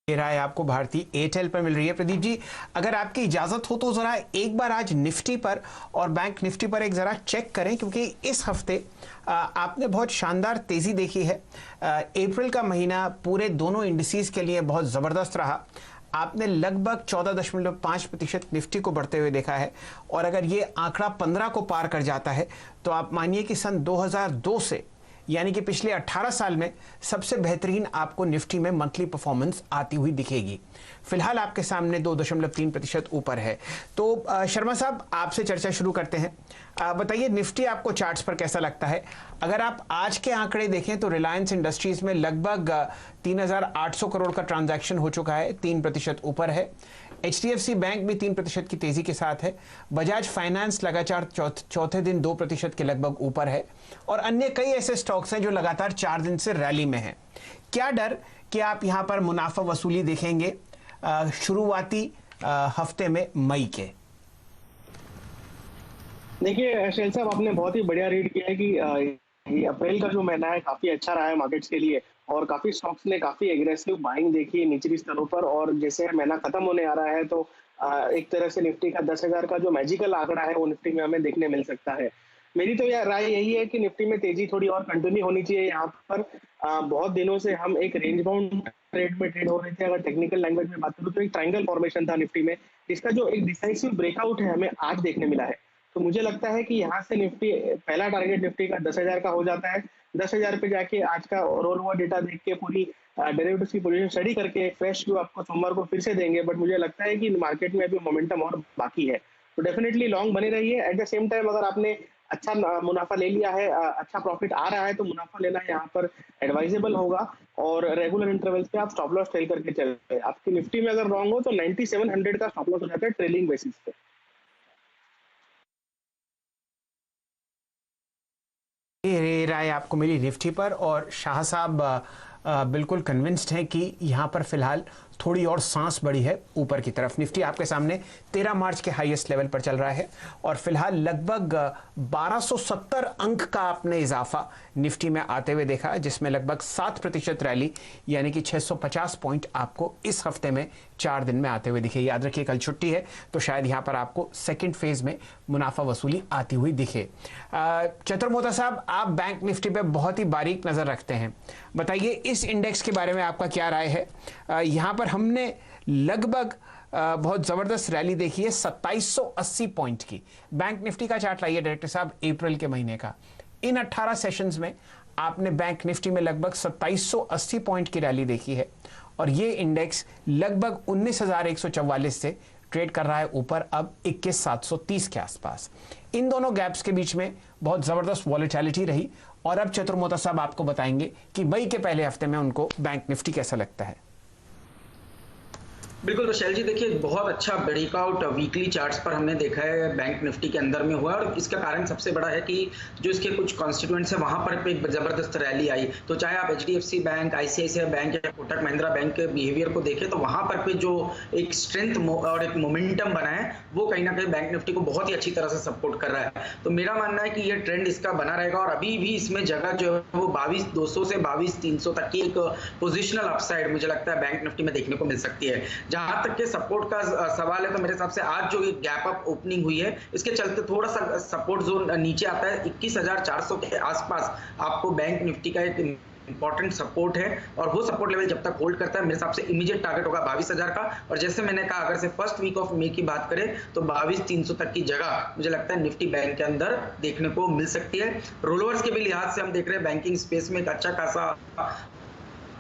ये राय आपको भारतीय एयरटेल पर मिल रही है। प्रदीप जी, अगर आपकी इजाजत हो तो जरा एक बार आज निफ्टी पर और बैंक निफ्टी पर एक जरा चेक करें, क्योंकि इस हफ्ते आपने बहुत शानदार तेजी देखी है। अप्रैल का महीना पूरे दोनों इंडिसेस के लिए बहुत जबरदस्त रहा। आपने लगभग 14.5% निफ्टी को बढ़ते हुए देखा है, और अगर ये आंकड़ा 15 को पार कर जाता है तो आप मानिए कि सन 2002 से, यानी कि पिछले 18 साल में सबसे बेहतरीन आपको निफ्टी में मंथली परफॉर्मेंस आती हुई दिखेगी। फिलहाल आपके सामने 2.3% ऊपर है। तो शर्मा साहब, आपसे चर्चा शुरू करते हैं। बताइए, निफ्टी आपको चार्ट्स पर कैसा लगता है? अगर आप आज के आंकड़े देखें तो रिलायंस इंडस्ट्रीज में लगभग 3,800 करोड़ का ट्रांजैक्शन हो चुका है, 3% ऊपर है। HDFC बैंक भी 3% की तेजी के साथ है। बजाज फाइनेंस लगातार चौथे दिन 2% के लगभग ऊपर है, और अन्य कई ऐसे स्टॉक्स हैं जो लगातार 4 दिन से रैली में हैं। क्या डर कि आप यहां पर मुनाफा वसूली देखेंगे शुरुआती हफ्ते में मई के? देखिए शैल साहब, आपने बहुत ही बढ़िया रीड किया है कि ये अप्रैल का जो महीना है काफी अच्छा रहा है मार्केट्स के लिए, और काफी स्टॉक्स ने काफी एग्रेसिव बाइंग देखी है निचली स्तरों पर। और जैसे महीना खत्म होने आ रहा है तो एक तरह से निफ्टी का 10,000 का जो मैजिकल आंकड़ा है वो निफ्टी में हमें देखने मिल सकता है। मेरी तो यह राय यही है कि निफ्टी में तेजी थोड़ी और कंटिन्यू होनी चाहिए। यहाँ पर बहुत दिनों से हम एक रेंज बाउंड ट्रेड में ट्रेड हो रहे थे। अगर टेक्निकल लैंग्वेज में बात करूँ तो एक ट्रायंगल फॉर्मेशन था निफ्टी में, जिसका जो एक डिसाइसिव ब्रेकआउट है हमें आज देखने मिला है। तो मुझे लगता है कि यहाँ से निफ्टी, पहला टारगेट निफ्टी का 10,000 का हो जाता है। 10,000 पे जाके आज का रोल ओवर डेटा देख के पूरी डेरिवेटिव्स की पोजीशन स्टडी करके फ्रेश व्यू आपको सोमवार को फिर से देंगे। बट मुझे लगता है कि मार्केट में अभी मोमेंटम और बाकी है, तो डेफिनेटली लॉन्ग बने रहिए। एट द सेम टाइम अगर आपने अच्छा मुनाफा ले लिया है, अच्छा प्रॉफिट आ रहा है, तो मुनाफा लेना यहाँ पर एडवाइजेबल होगा। और रेगुलर इंटरवल्स पे आप स्टॉप लॉस ट्रेल करके चलते हैं। आपकी निफ्टी में अगर रॉन्ग हो तो 9700 का स्टॉप लॉस हो जाता है ट्रेलिंग बेसिस पे। ये राय आपको मिली निफ्टी पर, और शाह साहब बिल्कुल कन्विंस्ड हैं कि यहाँ पर फिलहाल थोड़ी और सांस बढ़ी है ऊपर की तरफ। निफ्टी आपके सामने 13 मार्च के हाईएस्ट लेवल पर चल रहा है, और फिलहाल लगभग 1270 अंक का आपने इजाफा निफ्टी में आते हुए देखा, जिसमें लगभग 7% रैली, यानी कि 650 पॉइंट आपको इस हफ्ते में 4 दिन में आते हुए दिखे। याद रखिए, कल छुट्टी है, तो शायद यहाँ पर आपको सेकेंड फेज में मुनाफा वसूली आती हुई दिखे। चतुर मोहता साहब, आप बैंक निफ्टी पे बहुत ही बारीक नजर रखते हैं, बताइए इस इंडेक्स के बारे में आपका क्या राय है? यहाँ पर हमने लगभग बहुत जबरदस्त रैली देखी है 2780 पॉइंट की। बैंक निफ्टी का चार्ट लाइए डायरेक्टर साहब, अप्रैल के महीने का। इन 18 सेशंस में आपने बैंक निफ्टी में लगभग 2780 पॉइंट की रैली देखी है, और ये इंडेक्स लगभग 19,144 से ट्रेड कर रहा है ऊपर, अब 21,730 के आसपास। इन दोनों गैप्स के बीच में बहुत जबरदस्त वॉलेटिलिटी रही, और अब चतुर मोहता साहब आपको बताएंगे कि मई के पहले हफ्ते में उनको बैंक निफ्टी कैसा लगता है। बिल्कुल। तो शैल जी, देखिए बहुत अच्छा ब्रेकआउट वीकली चार्ट्स पर हमने देखा है बैंक निफ्टी के अंदर में हुआ, और इसका कारण सबसे बड़ा है कि जो इसके कुछ कॉन्स्टिट्यूएंट्स है वहां पर एक जबरदस्त रैली आई। तो चाहे आप HDFC बैंक, ICICI बैंक या कोटक महिंद्रा बैंक के बिहेवियर को देखें, तो वहां पर जो एक स्ट्रेंथ और एक मोमेंटम बना है वो कहीं ना कहीं बैंक निफ्टी को बहुत ही अच्छी तरह से सपोर्ट कर रहा है। तो मेरा मानना है कि ये ट्रेंड इसका बना रहेगा, और अभी भी इसमें जगह जो है वो 22,200 से 22,300 तक की एक पोजिशनल अपसाइड मुझे लगता है बैंक निफ्टी में देखने को मिल सकती है। जहां तक के सपोर्ट का सवाल है, तो मेरे हिसाब से आज जो गैप अप ओपनिंग हुई है, इसके चलते थोड़ा सा सपोर्ट जोन नीचे आता है। 21,400 के आसपास आपको बैंक निफ्टी का एक इंपॉर्टेंट सपोर्ट है, और वो सपोर्ट लेवल जब तक होल्ड करता है, मेरे हिसाब से इमीडिएट टारगेट होगा 22,000 का। और जैसे मैंने कहा, अगर से फर्स्ट वीक ऑफ मई की बात करें तो 22,300 तक की जगह मुझे लगता है निफ्टी बैंक के अंदर देखने को मिल सकती है। रोलओवर्स के भी लिहाज से हम देख रहे हैं बैंकिंग स्पेस में एक अच्छा खासा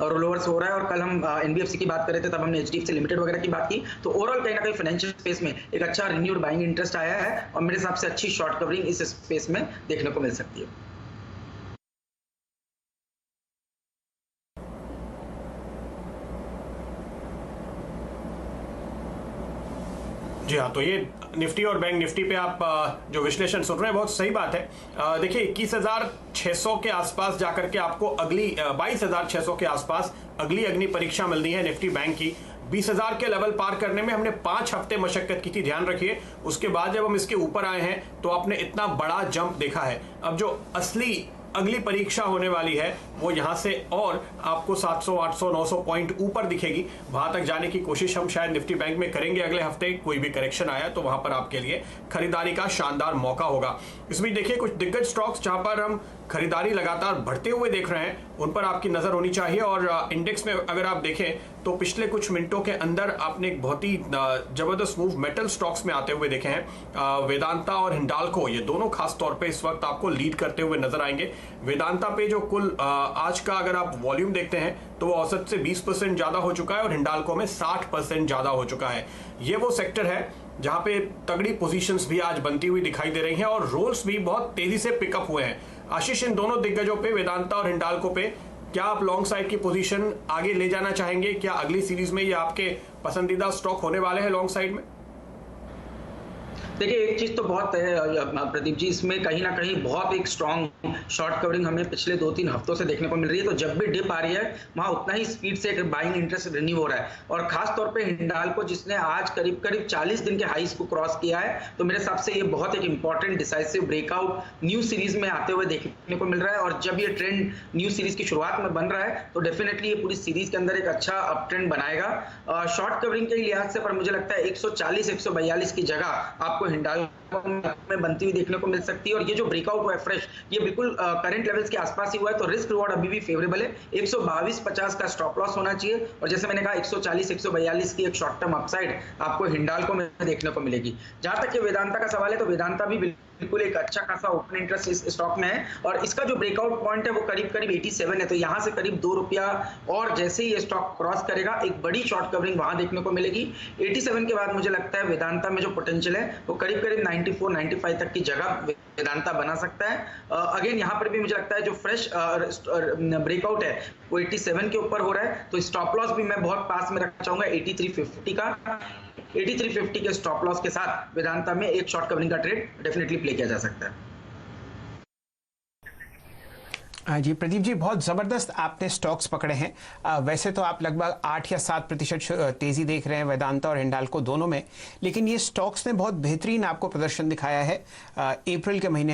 रोलओवर्स हो रहा है, और कल हम NBFC की बात कर रहे थे, तब हमने HDFC लिमिटेड वगैरह की बात की। तो ओवरऑल कहीं ना कहीं फाइनेंशियल स्पेस में एक अच्छा रिन्यूड बाइंग इंटरेस्ट आया है, और मेरे हिसाब से अच्छी शॉर्ट कवरिंग इस स्पेस में देखने को मिल सकती है। जी हाँ, तो ये निफ्टी और बैंक निफ्टी पे आप जो विश्लेषण सुन रहे हैं बहुत सही बात है। देखिए 21,600 के आसपास जाकर के आपको अगली 22,600 के आसपास अगली अग्नि परीक्षा मिलनी है निफ्टी बैंक की। 20,000 के लेवल पार करने में हमने 5 हफ्ते मशक्कत की थी, ध्यान रखिए। उसके बाद जब हम इसके ऊपर आए हैं तो आपने इतना बड़ा जंप देखा है। अब जो असली अगली परीक्षा होने वाली है वो यहां से और आपको 700, 800, 900 पॉइंट ऊपर दिखेगी। वहां तक जाने की कोशिश हम शायद निफ्टी बैंक में करेंगे अगले हफ्ते। कोई भी करेक्शन आया तो वहां पर आपके लिए खरीदारी का शानदार मौका होगा। इस बीच देखिए कुछ दिग्गज स्टॉक्स जहां पर हम खरीदारी लगातार बढ़ते हुए देख रहे हैं उन पर आपकी नजर होनी चाहिए। और इंडेक्स में अगर आप देखें तो पिछले कुछ मिनटों के अंदर आपने एक बहुत ही जबरदस्त मूव मेटल स्टॉक्स में आते हुए देखे हैं। वेदांता और हिंडाल्को ये दोनों खास तौर पे इस वक्त आपको लीड करते हुए नजर आएंगे। वेदांता पे जो कुल आज का अगर आप वॉल्यूम देखते हैं तो वो औसत से 20% ज्यादा हो चुका है और हिंडाल्को में 60% ज्यादा हो चुका है। ये वो सेक्टर है जहां पे तगड़ी पोजीशंस भी आज बनती हुई दिखाई दे रही हैं और रोल्स भी बहुत तेजी से पिकअप हुए हैं। आशीष, इन दोनों दिग्गजों पे, वेदांता और हिंडाल्को पे, क्या आप लॉन्ग साइड की पोजीशन आगे ले जाना चाहेंगे? क्या अगली सीरीज में ये आपके पसंदीदा स्टॉक होने वाले हैं लॉन्ग साइड में? देखिए एक चीज तो बहुत है प्रदीप जी, इसमें कहीं ना कहीं बहुत एक स्ट्रॉन्ग शॉर्ट कवरिंग हमें पिछले 2-3 हफ्तों से देखने को मिल रही है। तो जब भी डिप आ रही है वहां उतना ही स्पीड से एक बाइंग इंटरेस्ट रिन्यू हो रहा है। और खास तौर पे हिंडाल्को जिसने आज करीब करीब 40 दिन के हाईस को क्रॉस किया है, तो मेरे हिसाब से ये बहुत एक important decisive breakout new series में आते हुए देखने को मिल रहा है। और जब ये ट्रेंड न्यू सीरीज की शुरुआत में बन रहा है तो डेफिनेटली ये पूरी सीरीज के अंदर एक अच्छा अप ट्रेंड बनाएगा। शॉर्ट कवरिंग के लिहाज से पर मुझे लगता है 140-142 की जगह आपको हिंडाल्को में बनती हुई देखने को मिल सकती है। और ये जो ब्रेकआउट हुआ है फ्रेश, ये बिल्कुल करंट लेवल्स के आसपास ही हुआ है, तो रिस्क रिवॉर्ड अभी भी फेवरेबल है। 122.50 का स्टॉप लॉस होना चाहिए और जैसे मैंने कहा 140-142 की एक शॉर्ट टर्म अपसाइड आपको हिंडाल्को में देखने को मिलेगी। जहां तक ये वेदांता का सवाल है तो वेदांता भी बिल्कुल एक अच्छा खासा ओपन इंटरेस्ट इस स्टॉक में है और इसका जो ब्रेकआउट पॉइंट है वो करीब करीब 87 है। तो यहां से करीब ₹2 और जैसे ही ये स्टॉक क्रॉस करेगा एक बड़ी शॉर्ट कवरिंग वहां देखने को मिलेगी। 87 के बाद मुझे लगता है वेदांता में जो पोटेंशियल है वो करीब करीब 94-95 तक की जगह वेदांता बना सकता है। अगेन यहाँ पर भी मुझे लगता है जो फ्रेश ब्रेकआउट है वो 87 के ऊपर हो रहा है, तो स्टॉप लॉस भी मैं बहुत पास में रखना चाहूंगा 83.50 का। 83.50 के स्टॉप लॉस के साथ वेदांता में एक शॉर्ट कवरिंग का ट्रेड डेफिनेटली प्ले किया जा सकता है। जी प्रदीप जी, बहुत ज़बरदस्त आपने स्टॉक्स पकड़े हैं। वैसे तो आप लगभग 8 या 7% तेज़ी देख रहे हैं वेदांता और हिंडाल्को दोनों में, लेकिन ये स्टॉक्स ने बहुत बेहतरीन आपको प्रदर्शन दिखाया है अप्रैल के महीने